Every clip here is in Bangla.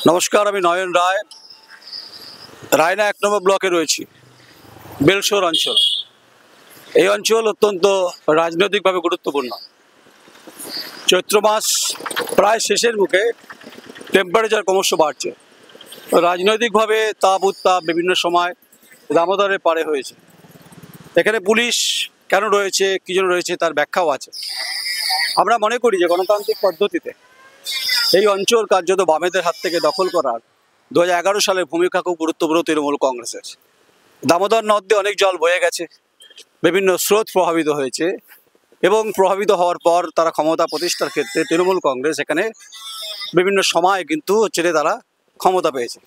নমস্কার, আমি নয়ন রায়। রায়না ১ নম্বর ব্লকে রয়েছি, বেলশোর অঞ্চল। এই অঞ্চল অত্যন্ত রাজনৈতিকভাবে গুরুত্বপূর্ণ। চৈত্র মাস প্রায় শেষের মুখে, টেম্পারেচার ক্রমশ বাড়ছে। রাজনৈতিকভাবে তাপ উত্তাপ বিভিন্ন সময় দামোদরের পারে হয়েছে। এখানে পুলিশ কেন রয়েছে, কী জন্য রয়েছে, তার ব্যাখ্যাও আছে। আমরা মনে করি যে গণতান্ত্রিক পদ্ধতিতে এই অঞ্চল কার্যত বামেদের হাত থেকে দখল করার 2011 সালের ভূমিকা খুব গুরুত্বপূর্ণ তৃণমূল কংগ্রেসের। দামোদর নদে অনেক জল বয়ে গেছে, বিভিন্ন স্রোত প্রভাবিত হয়েছে এবং প্রভাবিত হওয়ার পর তারা ক্ষমতা প্রতিষ্ঠার ক্ষেত্রে তৃণমূল কংগ্রেস এখানে বিভিন্ন সময় কিন্তু তারা ক্ষমতা পেয়েছে।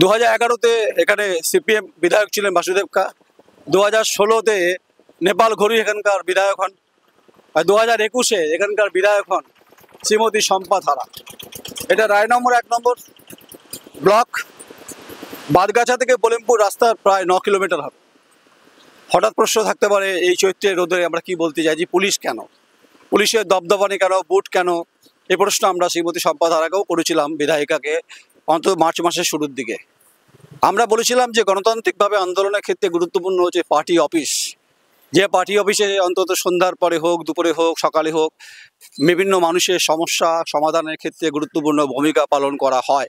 2011-তে এখানে সিপিএম বিধায়ক ছিলেন বাসুদেব কা, 2016-তে নেপাল ঘড়ি এখানকার বিধায়ক হন, আর 2021-এ এখানকার বিধায়ক হন শ্রীমতী শম্পা ধারা। এটা রায় নম্বর 1 নম্বর ব্লক। বাদগাছা থেকে বলিমপুর রাস্তা প্রায় 9 কিলোমিটার হবে। হঠাৎ প্রশ্ন থাকতে পারে, এই চৈত্রের রোদে আমরা কি বলতে চাইছি, পুলিশ কেন, পুলিশের দবদবানি কেন, বুট কেন? এই প্রশ্ন আমরা শ্রীমতী শম্পা ধারাকেও করেছিলাম, বিধায়িকাকে, অন্তত মার্চ মাসের শুরুর দিকে। আমরা বলেছিলাম যে গণতান্ত্রিকভাবে আন্দোলনের ক্ষেত্রে গুরুত্বপূর্ণ হচ্ছে পার্টি অফিস। যে পার্টি অফিসে অন্তত সন্ধ্যার পরে হোক, দুপুরে হোক, সকালে হোক, বিভিন্ন মানুষের সমস্যা সমাধানের ক্ষেত্রে গুরুত্বপূর্ণ ভূমিকা পালন করা হয়।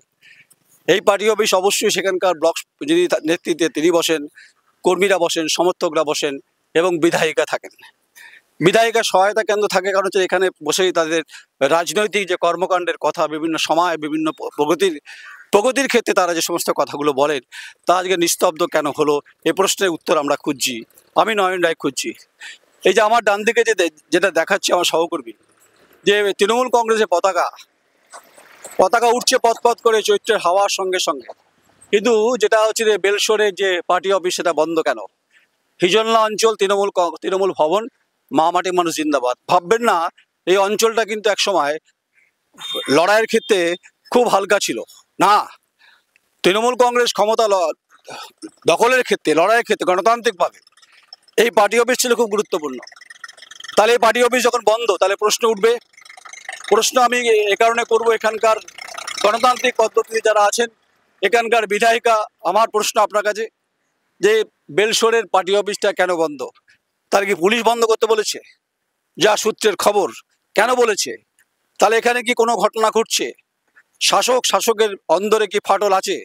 এই পার্টি অফিস অবশ্যই সেখানকার ব্লক যিনি নেতৃত্বে তিনি বসেন, কর্মীরা বসেন, সমর্থকরা বসেন এবং বিধায়িকা থাকেন। বিধায়িকা সহায়তা কেন্দ্র থাকে, কারণ হচ্ছে এখানে বসেই তাদের রাজনৈতিক যে কর্মকাণ্ডের কথা, বিভিন্ন সময় বিভিন্ন প্রগতির ক্ষেত্রে তারা যে সমস্ত কথাগুলো বলেন, তা আজকে নিস্তব্ধ কেন হলো, এই প্রশ্নের উত্তর আমরা খুঁজছি। আমি নয়ন রায় খুঁজছি। এই যে আমার ডান দিকে যেটা দেখাচ্ছে আমার সহকর্মী, যে তৃণমূল কংগ্রেসের পতাকা উঠছে পথ করে চৈত্রের হাওয়ার সঙ্গে সঙ্গে, কিন্তু যেটা হচ্ছে যে বেলশোরের যে পার্টি অফিস সেটা বন্ধ কেন? হিজলনা অঞ্চল, তৃণমূল ভবন, মা মাটি মানুষ জিন্দাবাদ। ভাববেন না এই অঞ্চলটা কিন্তু একসময় লড়াইয়ের ক্ষেত্রে খুব হালকা ছিল না। তৃণমূল কংগ্রেস ক্ষমতা দখলের ক্ষেত্রে, লড়াইয়ের ক্ষেত্রে গণতান্ত্রিকভাবে এই পার্টি অফিস ছিল খুব গুরুত্বপূর্ণ। তাহলে এই পার্টি অফিস যখন বন্ধ, তাহলে প্রশ্ন উঠবে। প্রশ্ন আমি এ কারণে করবো, এখানকার গণতান্ত্রিক পদ্ধতিতে যারা আছেন, এখানকার বিধায়িকা, আমার প্রশ্ন আপনার কাছে, যে বেলশোরের পার্টি অফিসটা কেন বন্ধ? তার কি পুলিশ বন্ধ করতে বলেছে? যা সূত্রের খবর, কেন বলেছে? তাহলে এখানে কি কোনো ঘটনা ঘটছে? শাসকের অন্দরে কি ফাটল আছে?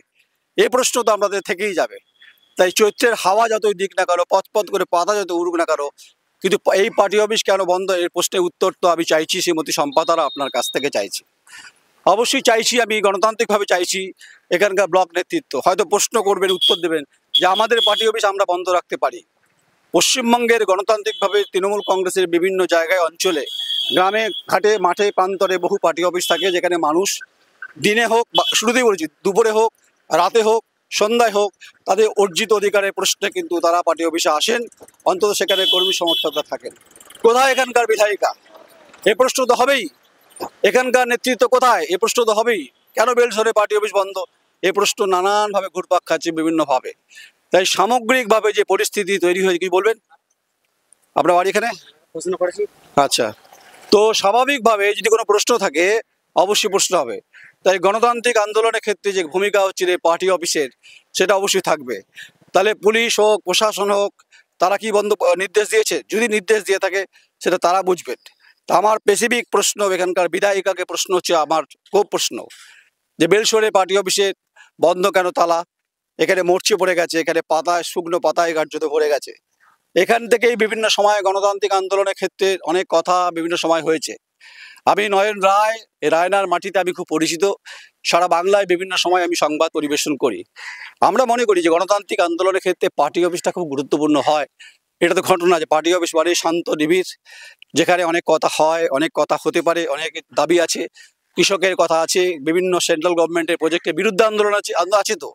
এই প্রশ্ন তো আমাদের থেকেই যাবে। তাই চৈত্রের হাওয়া যতই দিক না কেন, পথ করে পাতা যত উড়ুক না কেন, কিন্তু এই পার্টি অফিস কেন বন্ধ, এর প্রশ্নের উত্তর তো আমি চাইছি শ্রীমতী শম্পা ধারা আপনার কাছ থেকে চাইছি। অবশ্যই চাইছি, আমি গণতান্ত্রিকভাবে চাইছি। এখানকার ব্লক নেতৃত্ব হয়তো প্রশ্ন করবেন, উত্তর দেবেন যে আমাদের পার্টি অফিস আমরা বন্ধ রাখতে পারি। পশ্চিমবঙ্গের গণতান্ত্রিকভাবে তৃণমূল কংগ্রেসের বিভিন্ন জায়গায়, অঞ্চলে, গ্রামে ঘাটে, মাঠে প্রান্তরে বহু পার্টি অফিস থাকে, যেখানে মানুষ দিনে হোক বা শুরুতেই বলেছি দুপুরে হোক, রাতে হোক, সন্ধ্যায় হোক, তাদের অর্জিত অধিকারের প্রশ্নে কিন্তু তারা পার্টি অফিসে আসেন। অন্তত সেখানে কর্মী সমর্থকরা থাকেন। কোথায় এখানকার বিধায়িকা? এ প্রশ্ন তো হবেই। এখানকার নেতৃত্ব কোথায়? এ প্রশ্ন তো হবেই। কেন বেলশোরে পার্টি অফিস বন্ধ? এ প্রশ্ন নানানভাবে ঘুরপাক খাচ্ছে বিভিন্নভাবে। তাই সামগ্রিকভাবে যে পরিস্থিতি তৈরি হয়েছে, কি বলবেন? আপনার বাড়ি এখানে? প্রশ্ন করেছি। আচ্ছা, তো স্বাভাবিকভাবে যদি কোনো প্রশ্ন থাকে অবশ্যই প্রশ্ন হবে। তাই গণতান্ত্রিক আন্দোলনের ক্ষেত্রে যে ভূমিকা হচ্ছে পার্টি অফিসের, সেটা অবশ্যই থাকবে। তাহলে পুলিশ হোক, প্রশাসন হোক, তারা কি নির্দেশ দিয়েছে? যদি নির্দেশ দিয়ে থাকে সেটা তারা বুঝবেন। তা আমার স্পেসিফিক প্রশ্ন, এখানকার বিধায়িকাকে প্রশ্ন হচ্ছে, আমার খুব প্রশ্ন, যে বেলশোরে পার্টি অফিসে বন্ধ কেন তালা? এখানে মরচে পড়ে গেছে, এখানে পাতায়, শুকনো পাতায় কার্যত ভরে গেছে। এখান থেকেই বিভিন্ন সময় গণতান্ত্রিক আন্দোলনের ক্ষেত্রে অনেক কথা বিভিন্ন সময় হয়েছে। আমি নয়ন রায়, এই রায়নার মাটিতে আমি খুব পরিচিত। সারা বাংলায় বিভিন্ন সময় আমি সংবাদ পরিবেশন করি। আমরা মনে করি যে গণতান্ত্রিক আন্দোলনের ক্ষেত্রে পার্টি অফিসটা খুব গুরুত্বপূর্ণ হয়। এটা তো ঘটনা যে পার্টি অফিস মানে শান্ত নিবিড়, যেখানে অনেক কথা হয়, অনেক কথা হতে পারে, অনেক দাবি আছে, কৃষকের কথা আছে, বিভিন্ন সেন্ট্রাল গভর্নমেন্টের প্রজেক্টের বিরুদ্ধে আন্দোলন আছে তো।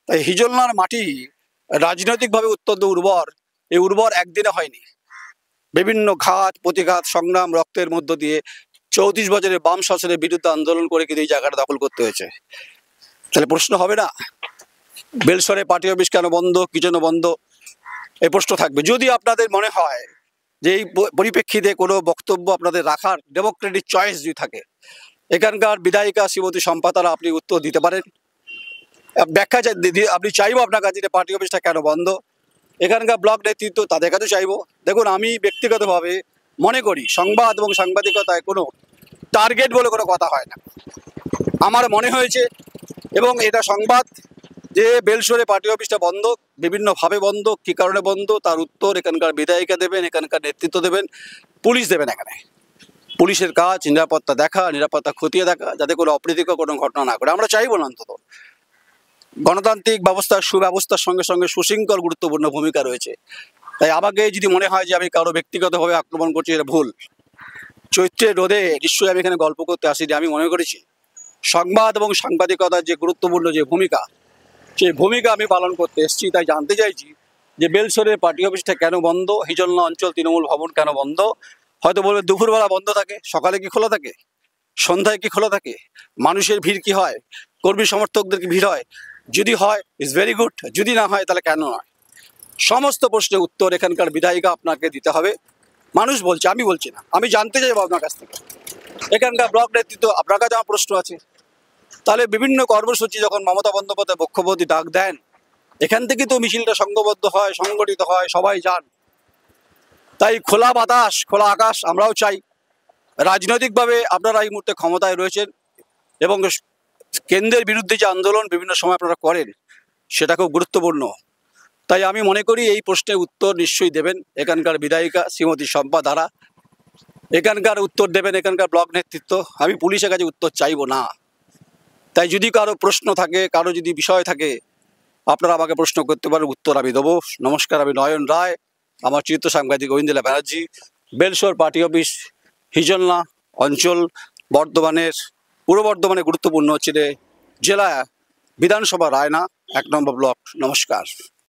তাই হিজলনার মাটি রাজনৈতিকভাবে অত্যন্ত উর্বর। এই উর্বর একদিনে হয়নি। বিভিন্ন ঘাত প্রতিঘাত, সংগ্রাম, রক্তের মধ্য দিয়ে 34 বছরের বাম শাসনের বিরুদ্ধে আন্দোলন করে কিন্তু এই জায়গাটা দখল করতে হয়েছে। তাহলে প্রশ্ন হবে না, বেলশোরে পার্টি অফিস কেন বন্ধ, কি জন্য বন্ধ? এই প্রশ্ন থাকবে। যদি আপনাদের মনে হয় যে এই পরিপ্রেক্ষিতে কোনো বক্তব্য আপনাদের রাখার ডেমোক্রেটিক চয়েস যদি থাকে, এখানকার বিধায়িকা শ্রীমতী শম্পা দ্বারা আপনি উত্তর দিতে পারেন, ব্যাখ্যা আপনি চাইবো আপনার কাছে যে পার্টি অফিসটা কেন বন্ধ। এখানকার ব্লক নেতৃত্ব তাদের কাছে চাইবো। দেখুন, আমি ব্যক্তিগতভাবে মনে করি সংবাদ এবং সাংবাদিকতায় কোনো টার্গেট বলে কোনো কথা হয় না। আমার মনে হয়েছে, এবং এটা সংবাদ, যে বেলশোরে পার্টি অফিসটা বন্ধ, বিভিন্নভাবে বন্ধ, কী কারণে বন্ধ তার উত্তর এখানকার বিধায়িকা দেবেন, এখানকার নেতৃত্ব দেবেন, পুলিশ দেবেন। এখানে পুলিশের কাজ নিরাপত্তা দেখা, নিরাপত্তা খতিয়ে দেখা, যাতে কোনো অপ্রীতিকর কোনো ঘটনা না করে। আমরা চাইবো না। অন্তত গণতান্ত্রিক ব্যবস্থার সুব্যবস্থার সঙ্গে সঙ্গে সুশৃঙ্খল গুরুত্বপূর্ণ ভূমিকা রয়েছে। তাই আমাকে যদি মনে হয় যে আমি কারো ব্যক্তিগতভাবে আক্রমণ করছি, এটা ভুল। চৈত্রের রোদে নিশ্চয়ই আমি এখানে গল্প করতে আসিনি। আমি মনে করেছি সংবাদ এবং সাংবাদিকতার যে গুরুত্বপূর্ণ যে ভূমিকা, সেই ভূমিকা আমি পালন করতে এসেছি। তাই জানতে চাইছি যে বেলশোরের পার্টি অফিসটা কেন বন্ধ, হিজলনা অঞ্চল তৃণমূল ভবন কেন বন্ধ। হয়তো বলবে দুপুরবেলা বন্ধ থাকে, সকালে কি খোলা থাকে, সন্ধ্যায় কি খোলা থাকে, মানুষের ভিড় কি হয়, কর্মী সমর্থকদের কি ভিড় হয়? যদি হয় ইজ ভেরি গুড, যদি না হয় তাহলে কেন নয়? সমস্ত প্রশ্নের উত্তর এখানকার বিধায়িকা আপনাকে দিতে হবে। মানুষ বলছে, আমি বলছি না। আমি জানতে চাইবো আপনার কাছ থেকে, এখানকার ব্লক নেতৃত্ব, আপনার কাছে আমার প্রশ্ন আছে। তাহলে বিভিন্ন কর্মসূচি যখন মমতা বন্দ্যোপাধ্যায় মুখ্যমন্ত্রী ডাক দেন, এখান থেকে তো মিছিলটা সংঘবদ্ধ হয়, সংগঠিত হয়, সবাই যান। তাই খোলা বাতাস, খোলা আকাশ আমরাও চাই। রাজনৈতিকভাবে আপনারা এই মুহূর্তে ক্ষমতায় রয়েছেন, এবং কেন্দ্রের বিরুদ্ধে যে আন্দোলন বিভিন্ন সময় আপনারা করেন, সেটা খুব গুরুত্বপূর্ণ। তাই আমি মনে করি এই প্রশ্নের উত্তর নিশ্চয়ই দেবেন এখানকার বিধায়িকা শ্রীমতী শম্পা দ্বারা। এখানকার উত্তর দেবেন এখানকার ব্লক নেতৃত্ব। আমি পুলিশের কাছে উত্তর চাইবো না। তাই যদি কারো প্রশ্ন থাকে, কারো যদি বিষয় থাকে, আপনারা আমাকে প্রশ্ন করতে পারেন, উত্তর আমি দেবো। নমস্কার, আমি নয়ন রায়, আমার চিত্র সাংবাদিক ঐন্দ্রিলা ব্যানার্জি, বেলশোর পার্টি অফিস, হিজলনা অঞ্চল, বর্ধমানের, পূর্ব বর্ধমানে গুরুত্বপূর্ণ হচ্ছে জেলা বিধানসভা রায়না 1 নম্বর ব্লক। নমস্কার।